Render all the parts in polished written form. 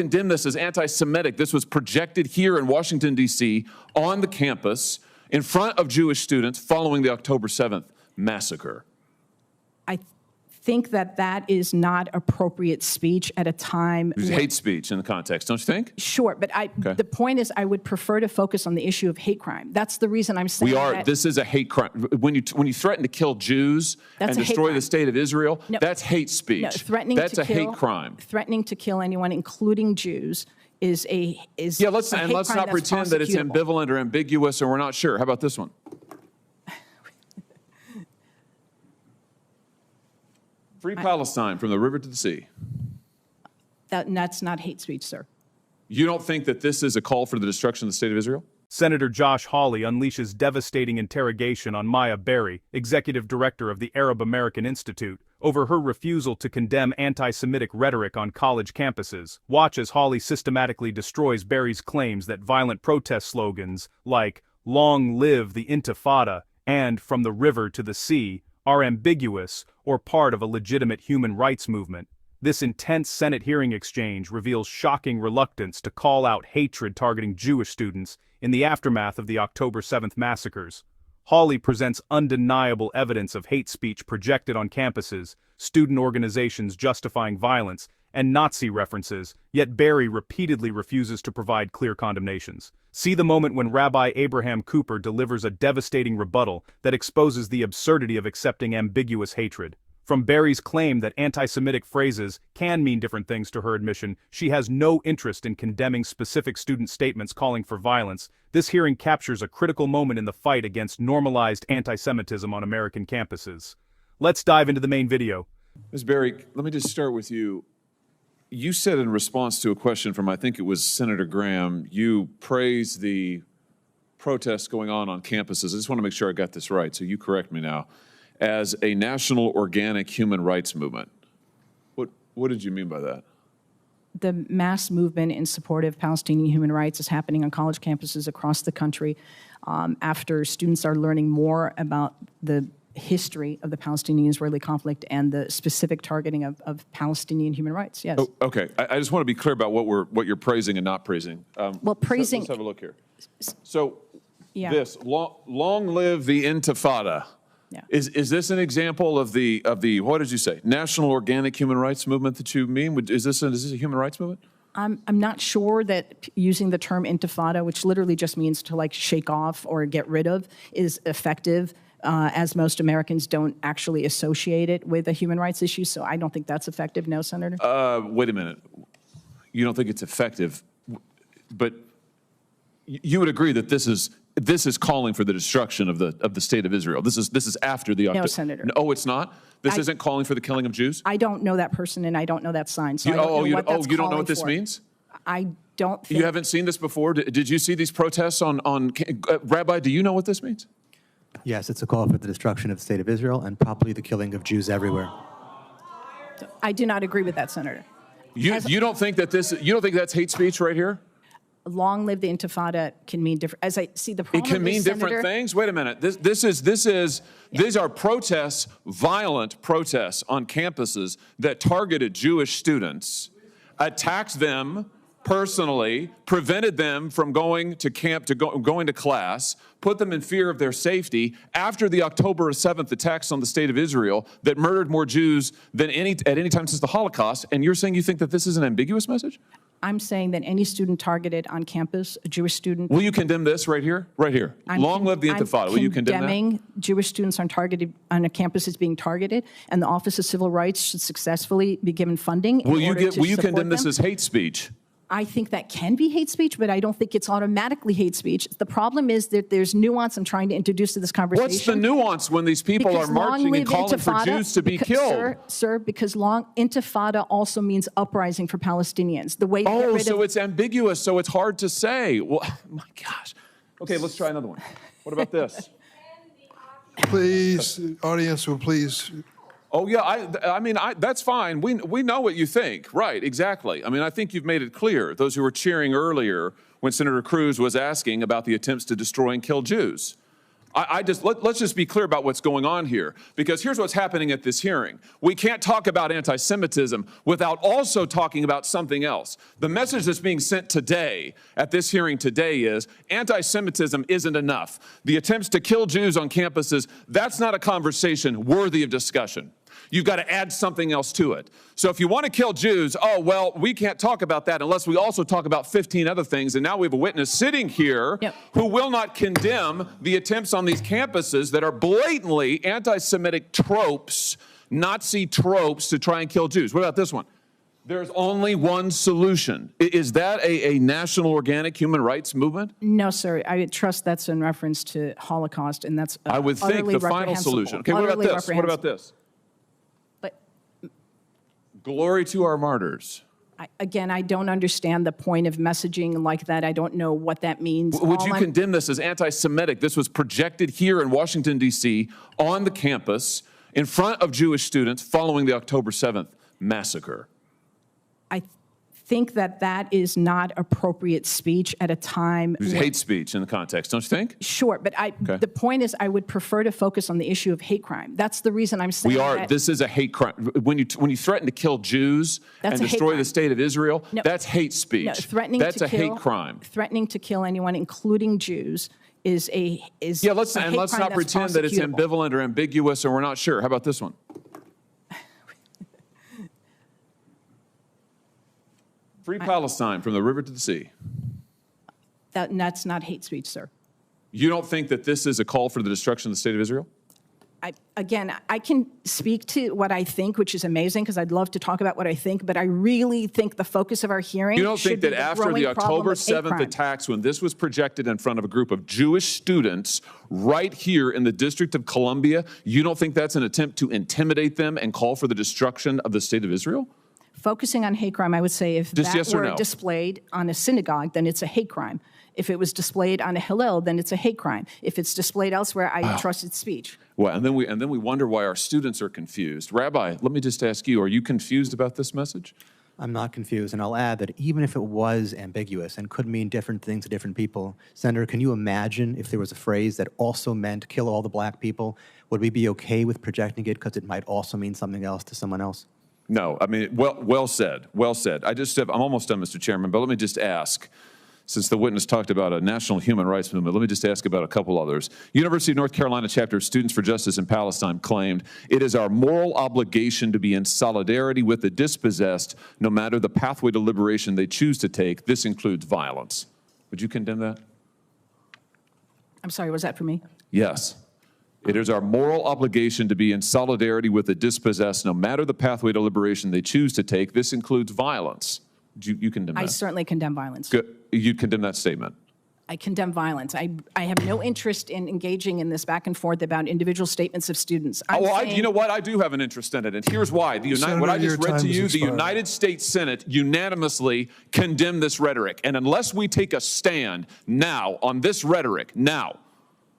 Condemn this as anti-Semitic. This was projected here in Washington, D.C. on the campus in front of Jewish students following the October 7th massacre. I think that that is not appropriate speech at a time. It was hate speech in the context, don't you think? Sure, but the point is I would prefer to focus on the issue of hate crime. That's the reason I'm saying This is a hate crime. When you threaten to kill Jews and destroy the state of Israel, that's hate speech. No, that's a hate crime. Threatening to kill anyone, including Jews, is let's not pretend that it's ambivalent or ambiguous or we're not sure. How about this one? Free Palestine from the river to the sea. That's not hate speech, sir. You don't think that this is a call for the destruction of the state of Israel? Senator Josh Hawley unleashes devastating interrogation on Maya Berry, executive director of the Arab American Institute, over her refusal to condemn anti-Semitic rhetoric on college campuses. Watch as Hawley systematically destroys Berry's claims that violent protest slogans like "Long live the Intifada" and "From the river to the sea" are ambiguous or part of a legitimate human rights movement. This intense Senate hearing exchange reveals shocking reluctance to call out hatred targeting Jewish students in the aftermath of the October 7th massacres. Hawley presents undeniable evidence of hate speech projected on campuses, student organizations justifying violence, and Nazi references, yet Berry repeatedly refuses to provide clear condemnations. See the moment when Rabbi Abraham Cooper delivers a devastating rebuttal that exposes the absurdity of accepting ambiguous hatred. From Berry's claim that anti-Semitic phrases can mean different things to her admission, she has no interest in condemning specific student statements calling for violence. This hearing captures a critical moment in the fight against normalized anti-Semitism on American campuses. Let's dive into the main video. Ms. Berry, let me just start with you. You said in response to a question from, I think it was Senator Graham, you praised the protests going on campuses. I just want to make sure I got this right, so you correct me now, as a national organic human rights movement. What did you mean by that? The mass movement in support of Palestinian human rights is happening on college campuses across the country after students are learning more about the history of the Palestinian-Israeli conflict and the specific targeting of Palestinian human rights. Yes. Oh, okay. I just want to be clear about what you're praising and not praising. Well, praising. Let's have a look here. So, this long live the Intifada. Yeah. Is this an example of the what did you say, national organic human rights movement that you mean? Is this a human rights movement? I'm not sure that using the term Intifada, which literally just means to like shake off or get rid of, is effective. As most Americans don't actually associate it with a human rights issue, so I don't think that's effective. No, Senator. Wait a minute. You don't think it's effective, but you would agree that this is calling for the destruction of the state of Israel. This is after the October. No, Senator. No, it's not. This isn't calling for the killing of Jews. I don't know that person, and I don't know that sign. So you don't know what this means? I don't think. You haven't seen this before. Did you see these protests on Rabbi? Do you know what this means? Yes, it's a call for the destruction of the state of Israel and probably the killing of Jews everywhere. I do not agree with that, Senator. You don't think that's hate speech right here? Long live the Intifada can mean different. As I see the problem. It can mean different things. Wait a minute. These are protests, violent protests on campuses that targeted Jewish students, attacked them personally, prevented them from going to camp, going to class, put them in fear of their safety after the October 7th attacks on the state of Israel that murdered more Jews than at any time since the Holocaust. And you're saying you think that this is an ambiguous message? I'm saying that any student targeted on campus, a Jewish student. Will you condemn this right here? Right here. Long live the Intifada. Will you condemn that? Condemning Jewish students on a campus is being targeted, and the Office of Civil Rights should successfully be given funding. Will you condemn this as hate speech? I think that can be hate speech, but I don't think it's automatically hate speech. The problem is that there's nuance I'm trying to introduce to this conversation. What's the nuance when these people are marching and calling for Jews to be killed? Sir, because Intifada also means uprising for Palestinians. The way so it's ambiguous, so it's hard to say. Well, my gosh. Okay, let's try another one. What about this? Please, audience will please. Oh, yeah, I mean, that's fine. We know what you think. Right, exactly. I mean, I think you've made it clear. Those who were cheering earlier when Senator Cruz was asking about the attempts to destroy and kill Jews. Let's just be clear about what's going on here, because here's what's happening at this hearing. We can't talk about anti-Semitism without also talking about something else. The message that's being sent today at this hearing today is anti-Semitism isn't enough. The attempts to kill Jews on campuses, that's not a conversation worthy of discussion. You've got to add something else to it. So if you want to kill Jews, oh, well, we can't talk about that unless we also talk about 15 other things. And now we have a witness sitting here who will not condemn the attempts on these campuses that are blatantly anti-Semitic tropes, Nazi tropes to try and kill Jews. What about this one? There's only one solution. Is that a national organic human rights movement? No, sir. I trust that's in reference to Holocaust, and that's I would think the final solution. Okay, what about this? What about this? Glory to our martyrs. Again, I don't understand the point of messaging like that. I don't know what that means. Would you condemn this as anti-Semitic? This was projected here in Washington, D.C., on the campus, in front of Jewish students following the October 7th massacre. I think that is not appropriate speech at a time. It was hate speech in the context, don't you think? Sure, but the point is I would prefer to focus on the issue of hate crime. That's the reason I'm saying that. This is a hate crime. When you threaten to kill Jews and destroy the state of Israel, that's hate speech. No, that's a hate crime. Threatening to kill anyone, including Jews, is let's not pretend that it's ambivalent or ambiguous or we're not sure. How about this one? Free Palestine from the river to the sea. That's not hate speech, sir. You don't think that this is a call for the destruction of the state of Israel? Again, I can speak to what I think, which is amazing because I'd love to talk about what I think, but I really think the focus of our hearing You don't think that after the October 7th attacks, when this was projected in front of a group of Jewish students right here in the District of Columbia, you don't think that's an attempt to intimidate them and call for the destruction of the state of Israel? Focusing on hate crime, I would say if that were displayed on a synagogue, then it's a hate crime. If it was displayed on a Hillel, then it's a hate crime. If it's displayed elsewhere, I trust its speech. Well, and then we wonder why our students are confused. Rabbi, let me just ask you, are you confused about this message? I'm not confused, and I'll add that even if it was ambiguous and could mean different things to different people, Senator, can you imagine if there was a phrase that also meant kill all the black people? Would we be okay with projecting it because it might also mean something else to someone else? No, I mean, well said, well said. I'm almost done, Mr. Chairman, but let me just ask, since the witness talked about a national human rights movement, let me just ask about a couple others. University of North Carolina chapter of Students for Justice in Palestine claimed, it is our moral obligation to be in solidarity with the dispossessed, no matter the pathway to liberation they choose to take. This includes violence. Would you condemn that? I'm sorry, was that for me? Yes. It is our moral obligation to be in solidarity with the dispossessed, no matter the pathway to liberation they choose to take. This includes violence. You condemn that? I certainly condemn violence. Good. You condemn that statement? I condemn violence. I have no interest in engaging in this back and forth about individual statements of students. You know what? I do have an interest in it, and here's why. What I just read to you, the United States Senate unanimously condemned this rhetoric. And unless we take a stand now on this rhetoric,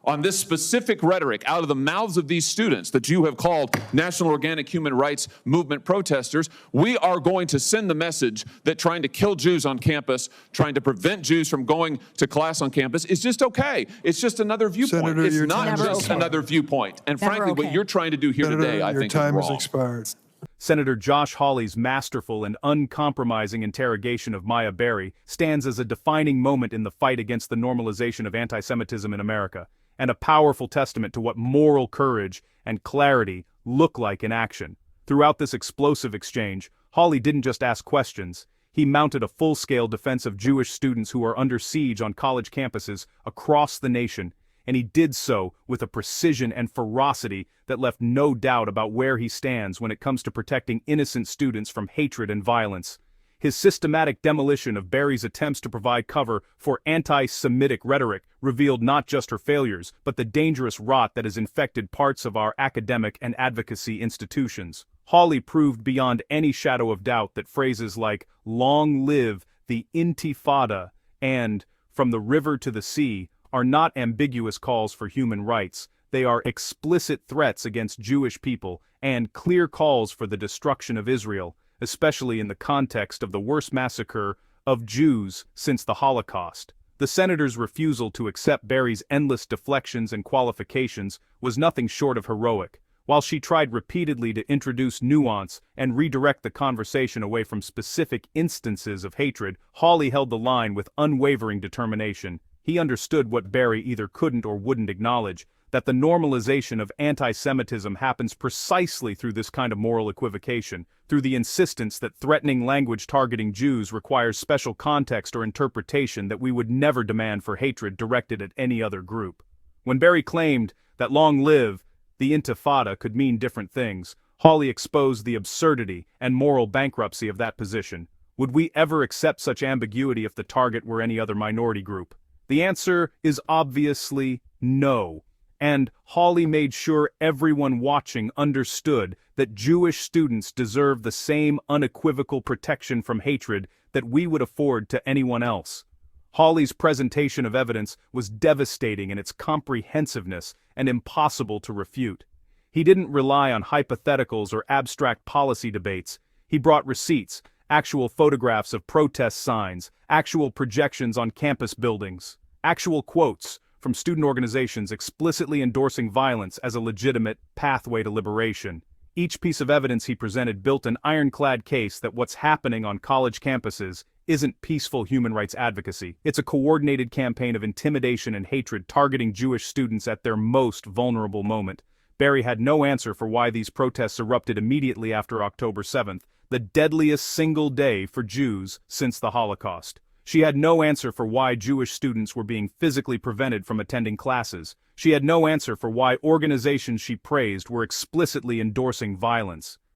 on this specific rhetoric out of the mouths of these students that you have called National Organic Human Rights Movement protesters, we are going to send the message that trying to kill Jews on campus, trying to prevent Jews from going to class on campus is just okay. It's just another viewpoint. Senator, it's not just another viewpoint. And frankly, what you're trying to do here today, I think, is wrong. Your time has expired. Senator Josh Hawley's masterful and uncompromising interrogation of Maya Berry stands as a defining moment in the fight against the normalization of anti-Semitism in America, and a powerful testament to what moral courage and clarity look like in action. Throughout this explosive exchange, Hawley didn't just ask questions, he mounted a full-scale defense of Jewish students who are under siege on college campuses across the nation, and he did so with a precision and ferocity that left no doubt about where he stands when it comes to protecting innocent students from hatred and violence. His systematic demolition of Berry's attempts to provide cover for anti-Semitic rhetoric revealed not just her failures, but the dangerous rot that has infected parts of our academic and advocacy institutions. Hawley proved beyond any shadow of doubt that phrases like, "Long live the Intifada," and "From the river to the sea," are not ambiguous calls for human rights. They are explicit threats against Jewish people and clear calls for the destruction of Israel, especially in the context of the worst massacre of Jews since the Holocaust. The senator's refusal to accept Berry's endless deflections and qualifications was nothing short of heroic. While she tried repeatedly to introduce nuance and redirect the conversation away from specific instances of hatred, Hawley held the line with unwavering determination. He understood what Berry either couldn't or wouldn't acknowledge, that the normalization of anti-Semitism happens precisely through this kind of moral equivocation, through the insistence that threatening language targeting Jews requires special context or interpretation that we would never demand for hatred directed at any other group. When Berry claimed that "long live the Intifada" could mean different things, Hawley exposed the absurdity and moral bankruptcy of that position. Would we ever accept such ambiguity if the target were any other minority group? The answer is obviously no. And Hawley made sure everyone watching understood that Jewish students deserve the same unequivocal protection from hatred that we would afford to anyone else. Hawley's presentation of evidence was devastating in its comprehensiveness and impossible to refute. He didn't rely on hypotheticals or abstract policy debates. He brought receipts, actual photographs of protest signs, actual projections on campus buildings, actual quotes from student organizations explicitly endorsing violence as a legitimate pathway to liberation. Each piece of evidence he presented built an ironclad case that what's happening on college campuses isn't peaceful human rights advocacy. It's a coordinated campaign of intimidation and hatred targeting Jewish students at their most vulnerable moment. Berry had no answer for why these protests erupted immediately after October 7th, the deadliest single day for Jews since the Holocaust. She had no answer for why Jewish students were being physically prevented from attending classes. She had no answer for why organizations she praised were explicitly endorsing violence.